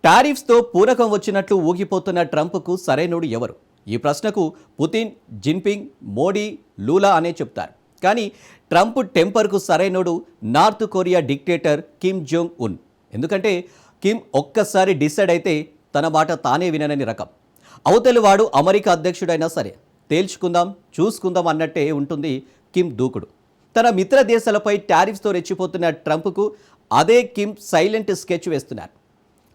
టారిఫ్స్తో పూనకం వచ్చినట్లు ఊగిపోతున్న ట్రంప్కు సరైనోడు ఎవరు? ఈ ప్రశ్నకు పుతిన్, జిన్పింగ్, మోడీ, లూలా అనే చెప్తారు. కానీ ట్రంప్ టెంపర్కు సరైనోడు North Korea dictator Kim Jong Un. ఎందుకంటే కిమ్ ఒక్కసారి డిసైడ్ అయితే తన మాట తానే వినని రకం. అవతలి వాడు అమెరికా అధ్యక్షుడైనా సరే తేల్చుకుందాం, చూసుకుందాం అన్నట్టే ఉంటుంది కిమ్ దూకుడు. తన మిత్ర దేశాలపై టారిఫ్స్తో రెచ్చిపోతున్న ట్రంప్కు అదే కిమ్ సైలెంట్ స్కెచ్ వేస్తున్నారు.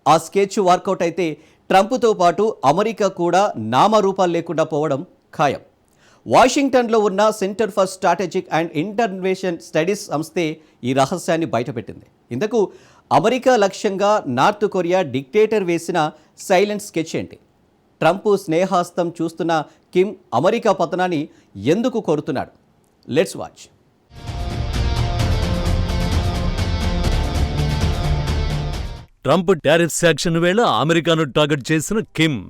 ఆ స్కెచ్ వర్కౌట్ అయితే ట్రంప్తో పాటు అమెరికా కూడా నామరూపాలు లేకుండా పోవడం ఖాయం. వాషింగ్టన్లో ఉన్న Center for Strategic and Intervention Studies సంస్థే ఈ రహస్యాన్ని బయటపెట్టింది. ఇందుకు అమెరికా లక్ష్యంగా నార్త్ కొరియా డిక్టేటర్ వేసిన సైలెంట్ స్కెచ్ ఏంటి? ట్రంప్ స్నేహాస్తం చూస్తున్న కిమ్ అమెరికా పతనాన్ని ఎందుకు కోరుతున్నాడు? Let's watch. Trump tariffs action వేళ అమెరికాను టార్గెట్ చేసిన కిమ్.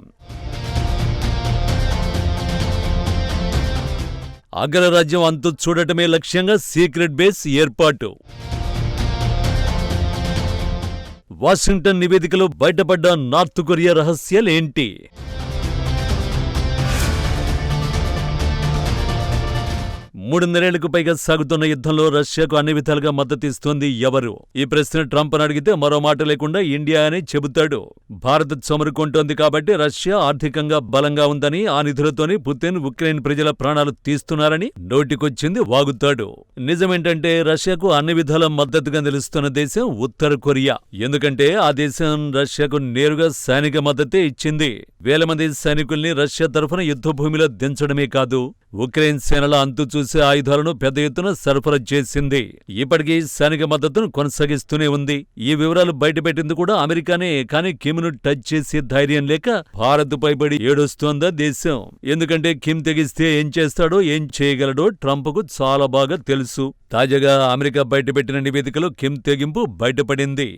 అగ్రరాజ్యం అంతు చూడటమే లక్ష్యంగా సీక్రెట్ బేస్ ఏర్పాటు. వాషింగ్టన్ నివేదికలో బయటపడ్డ నార్త్ కొరియా రహస్యాలేంటి? 3.5 పైగా సాగుతున్న యుద్ధంలో రష్యాకు అన్ని విధాలుగా మద్దతిస్తోంది ఎవరు? ఈ ప్రశ్న ట్రంప్ అడిగితే మరో మాట లేకుండా ఇండియా అని చెబుతాడు. భారత్ చమురుకుంటోంది కాబట్టి రష్యా ఆర్థికంగా బలంగా ఉందని, ఆ నిధులతోని పుతిన్ ఉక్రెయిన్ ప్రజల ప్రాణాలు తీస్తున్నారని నోటికొచ్చింది వాగుతాడు. నిజమేంటంటే రష్యాకు అన్ని విధాల మద్దతుగా నిలుస్తున్న దేశం ఉత్తర కొరియా. ఎందుకంటే ఆ దేశం రష్యాకు నేరుగా సైనిక మద్దతే ఇచ్చింది. వేల మంది సైనికుల్ని రష్యా తరఫున యుద్ధభూమిలో దించడమే కాదు, ఉక్రెయిన్ సేనల అంతు చూసే ఆయుధాలను పెద్ద ఎత్తున సరఫరా చేసింది. ఇప్పటికీ సైనిక మద్దతును కొనసాగిస్తూనే ఉంది. ఈ వివరాలు బయటపెట్టింది కూడా అమెరికానే. కానీ కిమ్ను టచ్ చేసే ధైర్యం లేక భారత్ పైబడి ఏడుస్తోందా దేశం. ఎందుకంటే కిమ్ తెగిస్తే ఏం చేస్తాడో, ఏం చేయగలడో ట్రంప్కు చాలా బాగా తెలుసు. తాజాగా అమెరికా బయటపెట్టిన నివేదికలో కిమ్ తెగింపు బయటపడింది.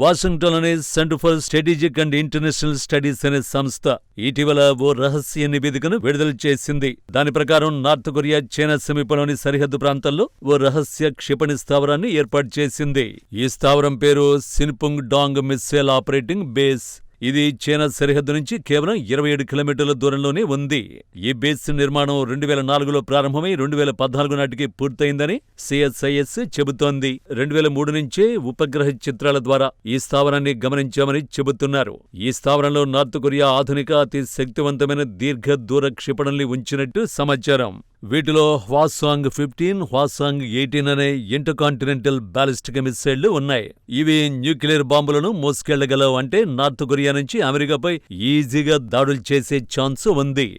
వాషింగ్టన్లోని Center for Strategic and International Studies అనే సంస్థ ఇటీవల ఓ రహస్య నివేదికను విడుదల చేసింది. దాని ప్రకారం నార్త్ కొరియా చైనా సమీపంలోని సరిహద్దు ప్రాంతాల్లో ఓ రహస్య క్షిపణి స్థావరాన్ని ఏర్పాటు చేసింది. ఈ స్థావరం పేరు సిన్పుంగ్ డాంగ్ మిస్సైల్ ఆపరేటింగ్ బేస్. ఇది చైనా సరిహద్దు నుంచి కేవలం 27 కిలోమీటర్ల దూరంలోనే ఉంది. ఈ బేస్ నిర్మాణం 2004లో ప్రారంభమై 2014 నాటికి పూర్తయిందని సిఎస్ఐఎస్ చెబుతోంది. 2003 నుంచే ఉపగ్రహ చిత్రాల ద్వారా ఈ స్థావరాన్ని గమనించామని చెబుతున్నారు. ఈ స్థావరంలో నార్త్ కొరియా ఆధునిక అతి శక్తివంతమైన దీర్ఘ దూర క్షిపణుల్ని ఉంచినట్టు సమాచారం. వీటిలో హ్వాసాంగ్ 15, హ్వాసాంగ్ 18 అనే ఇంటర్కాంటినెంటల్ బాలిస్టిక్ మిస్సైళ్లు ఉన్నాయి. ఇవి న్యూక్లియర్ బాంబులను మోసుకెళ్లగలవు. అంటే నార్త్ కొరియా నుంచి అమెరికాపై ఈజీగా దాడులు చేసే ఛాన్స్ ఉంది.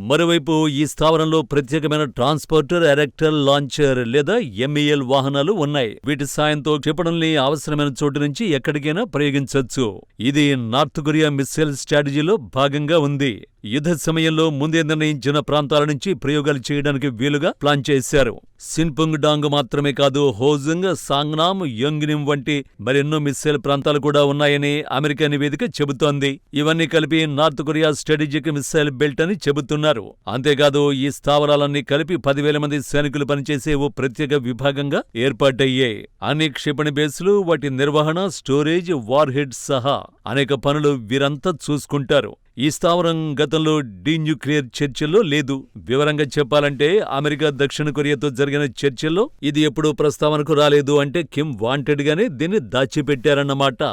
మరోవైపు ఈ స్థావరంలో ప్రత్యేకమైన ట్రాన్స్పోర్టర్, ఎరెక్టర్ లాంచర్ లేదా ఎంఈఎల్ వాహనాలు ఉన్నాయి. వీటి సాయంతో క్షిపణుల్ని అవసరమైన చోటు నుంచి ఎక్కడికైనా ప్రయోగించొచ్చు. ఇది నార్త్ కొరియా మిస్సైల్ స్ట్రాటజీలో భాగంగా ఉంది. యుద్ధ సమయంలో ముందే నిర్ణయించిన ప్రాంతాల నుంచి ప్రయోగాలు చేయడానికి వీలుగా ప్లాన్ చేశారు. సిన్పుంగ్ డాంగ్ మాత్రమే కాదు, హోజుంగ్, సాంగ్నామ్, యోంగ్నిమ్ వంటి మరెన్నో మిస్సైల్ ప్రాంతాలు కూడా ఉన్నాయని అమెరికా నివేదిక చెబుతోంది. ఇవన్నీ కలిపి north Korea strategic missile belt అని చెబుతున్నారు. అంతేకాదు ఈ స్థావరాలన్నీ కలిపి 10,000 మంది సైనికులు పనిచేసే ఓ ప్రత్యేక విభాగంగా ఏర్పాటయ్యాయి. అన్ని క్షిపణి బేస్లు, వాటి నిర్వహణ, స్టోరేజ్, వార్ హెడ్ సహా అనేక పనులు వీరంతా చూసుకుంటారు. ఈ స్థావరం గతంలో డీన్యూక్లియర్ చర్చల్లో లేదు. వివరంగా చెప్పాలంటే అమెరికా దక్షిణ కొరియాతో జరిగిన చర్చల్లో ఇది ఎప్పుడూ ప్రస్తావనకు రాలేదు. అంటే కిమ్ వాంటెడ్ గానే దీన్ని దాచిపెట్టారన్నమాట.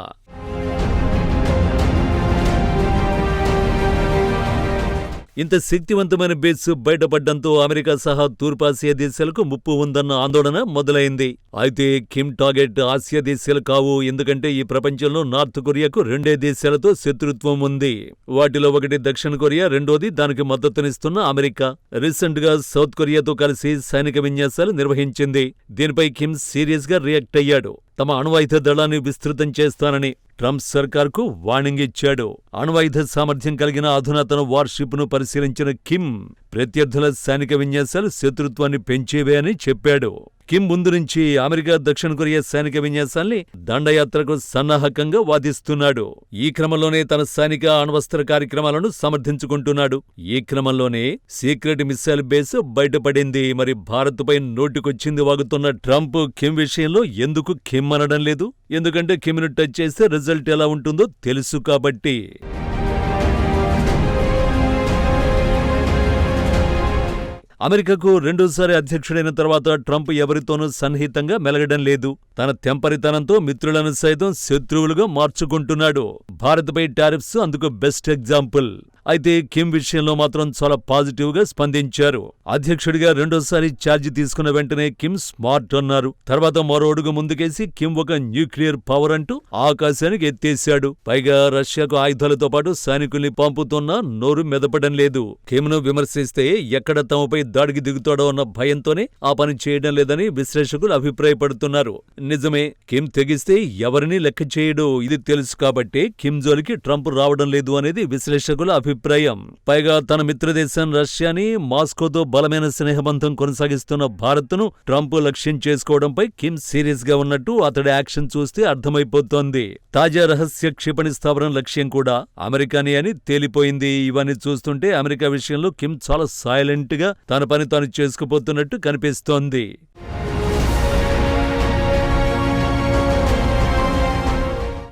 ఇంత శక్తివంతమైన బేస్ బయటపడ్డంతో అమెరికా సహా తూర్పాసియా దేశాలకు ముప్పు ఉందన్న ఆందోళన మొదలైంది. అయితే కిమ్ టార్గెట్ ఆసియా దేశాలు కావు. ఎందుకంటే ఈ ప్రపంచంలో నార్త్ కొరియాకు 2 దేశాలతో శత్రుత్వం ఉంది. వాటిలో ఒకటి దక్షిణ కొరియా, రెండోది దానికి మద్దతునిస్తున్న అమెరికా. రీసెంట్ గా సౌత్ కొరియాతో కలిసి సైనిక విన్యాసాలు నిర్వహించింది. దీనిపై కిమ్ సీరియస్ గా రియాక్ట్ అయ్యాడు. తమ అణ్వాయుధ దళాన్ని విస్తృతం చేస్తానని ట్రంప్ సర్కార్కు వార్నింగ్ ఇచ్చాడు. అణ్వాయుధ సామర్థ్యం కలిగిన అధునాతన వార్షిప్ ను పరిశీలించిన కిమ్ ప్రత్యర్థుల సైనిక విన్యాసాలు శత్రుత్వాన్ని పెంచేవే అని చెప్పాడు. కిమ్ ముందు నుంచి అమెరికా దక్షిణ కొరియా సైనిక విన్యాసాల్ని దండయాత్రకు సన్నాహకంగా వాదిస్తున్నాడు. ఈ క్రమంలోనే తన సైనిక అణ్వస్త్ర కార్యక్రమాలను సమర్థించుకుంటున్నాడు. ఈ క్రమంలోనే సీక్రెట్ మిస్సైల్ బేస్ బయటపడింది. మరి భారత్పై నోటికొచ్చింది వాగుతున్న ట్రంప్ కిమ్ విషయంలో ఎందుకు కిమ్ అనడం లేదు? ఎందుకంటే కిమ్ను టచ్ చేస్తే రిజల్ట్ ఎలా ఉంటుందో తెలుసు కాబట్టి. అమెరికాకు రెండోసారి అధ్యక్షుడైన తర్వాత ట్రంప్ ఎవరితోనూ సన్నిహితంగా మెలగడం లేదు. తన తెంపరితనంతో మిత్రులను సైతం శత్రువులుగా మార్చుకుంటున్నాడు. భారత్పై టారిఫ్స్ అందుకు బెస్ట్ ఎగ్జాంపుల్. అయితే కిమ్ విషయంలో మాత్రం చాలా పాజిటివ్ గా స్పందించారు. అధ్యక్షుడిగా రెండోసారి ఛార్జీ తీసుకున్న వెంటనే కిమ్ స్మార్ట్ అన్నారు. తర్వాత మరో అడుగు ముందుకేసి కిమ్ ఒక న్యూక్లియర్ పవర్ అంటూ ఆకాశానికి ఎత్తేశాడు. పైగా రష్యాకు ఆయుధాలతో పాటు సైనికుల్ని పంపుతున్నా నోరు మెదపడం లేదు. కిమ్ ను విమర్శిస్తే ఎక్కడ తమపై దాడికి దిగుతాడో అన్న భయంతోనే ఆ పని చేయడం లేదని విశ్లేషకులు అభిప్రాయపడుతున్నారు. నిజమే, కిమ్ తెగిస్తే ఎవరినీ లెక్క చేయడు. ఇది తెలుసు కాబట్టే కిమ్ జోలికి ట్రంప్ రావడం లేదు అనేది విశ్లేషకుల అభిప్రాయం. పైగా తన మిత్రదేశం రష్యాని మాస్కోతో బలమైన స్నేహబంధం కొనసాగిస్తున్న భారత్ను ట్రంప్ లక్ష్యం చేసుకోవడంపై కిమ్ సీరియస్ గా ఉన్నట్టు అతడి యాక్షన్ చూస్తే అర్థమైపోతోంది. తాజా రహస్య క్షిపణి స్థావరం లక్ష్యం కూడా అమెరికానే అని తేలిపోయింది. ఇవన్నీ చూస్తుంటే అమెరికా విషయంలో కిమ్ చాలా సైలెంట్ గా తన పని తాను చేసుకుపోతున్నట్టు కనిపిస్తోంది.